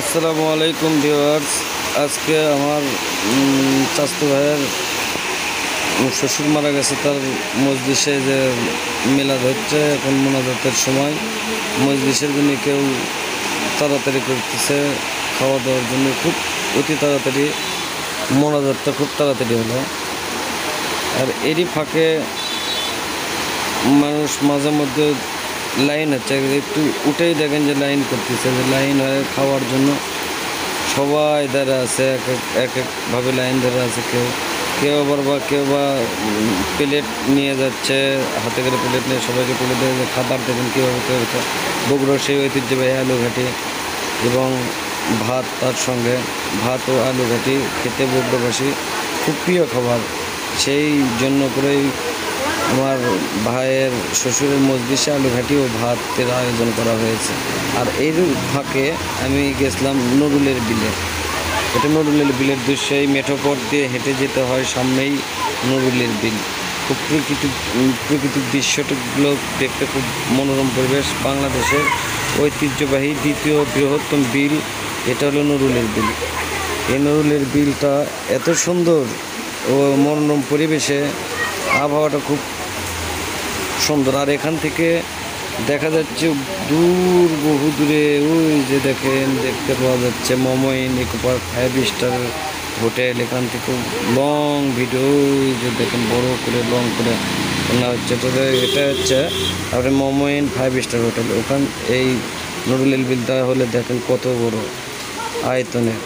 আসসালামু আলাইকুম ভিউয়ার্স। আজকে আমার চাচতো ভাইয়ের শ্বশুর মারা গেছে। তার মজলিসে যে মিলাদ হচ্ছে, এখন মোনাজাতের সময়। মজলিসের জন্য কেউ তাড়াতাড়ি করতেছে খাওয়া দাওয়ার জন্য, খুব অতি তাড়াতাড়ি মোনাজাতটা খুব তাড়াতাড়ি হলো। আর এরই ফাঁকে মানুষ মাঝে মধ্যে লাইন হচ্ছে, একটু উঠেই দেখেন যে লাইন করতেছে, যে লাইন হয় খাওয়ার জন্য। সবাই ধরে আছে, এক একভাবে লাইন ধরে আছে। কেউ আবার কেউ প্লেট নিয়ে যাচ্ছে, হাতে করে প্লেট নিয়ে সবাইকে তুলে দেয় খাবার দেবেন কীভাবে কেউ। বগুড়ার সেই ঐতিহ্যবাহী আলু ঘাটি এবং ভাত, তার সঙ্গে ভাত ও আলু ঘাটি খেতে বগুড়াবাসী খুব প্রিয় খাবার। সেই জন্য করেই আমার ভাইয়ের শ্বশুরের মজলিসে আলু ঘাটি ও ভাতের আয়োজন করা হয়েছে। আর এর ফাঁকে আমি গেছিলাম নরুলের বিলে। এটা নরুলের বিলের দৃশ্য, এই মেঠো পথ দিয়ে হেঁটে যেতে হয়, সামনেই নরুলের বিল। খুব প্রাকৃতিক দৃশ্যগুলো দেখতে খুব মনোরম পরিবেশ। বাংলাদেশের ঐতিহ্যবাহী দ্বিতীয় বৃহত্তম বিল এটা হলো নরুলের বিল। এই নরুলের বিলটা এত সুন্দর ও মনোরম পরিবেশে, আবহাওয়াটা খুব সুন্দর। আর এখান থেকে দেখা যাচ্ছে বহু দূরে ওই যে দেখতে পাওয়া যাচ্ছে মমইন ইকো পার্ক 5 স্টার হোটেল। এখান থেকে লং ভিডিও, যে দেখেন বড় করে লং করে বলা হচ্ছে। এটা হচ্ছে আপনার মমইন 5 স্টার হোটেল। ওখান এই নরুলের বিলটা হলে দেখেন কত বড় আয়তনের।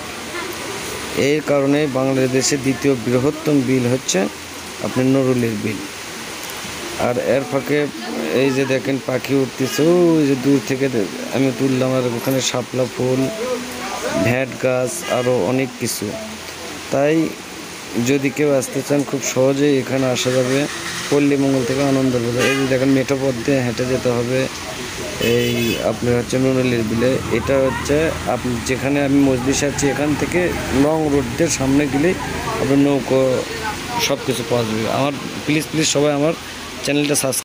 এর কারণে বাংলাদেশের দ্বিতীয় বৃহত্তম বিল হচ্ছে আপনার নরুলের বিল। আর এর ফাঁকে এই যে দেখেন পাখি উঠতেছে, ওই যে দূর থেকে আমি তুললাম। আর ওখানে শাপলা ফুল, ভ্যাট গাছ, আরও অনেক কিছু। তাই যদি কেউ আসতে চান খুব সহজেই এখানে আসা যাবে পল্লীমঙ্গল থেকে আনন্দবাজার। এই যে দেখেন মেঠো পথ দিয়ে হেঁটে যেতে হবে এই আপনার হচ্ছে নরুলের বিলে। এটা হচ্ছে আপনি যেখানে আমি মজলিসে আছি, এখান থেকে লং রোডদের সামনে গেলেই আপনার নৌকো সব কিছু পাওয়া যাবে। প্লিজ সবাই আমার চ্যানেলটা সাবস্ক্রাইব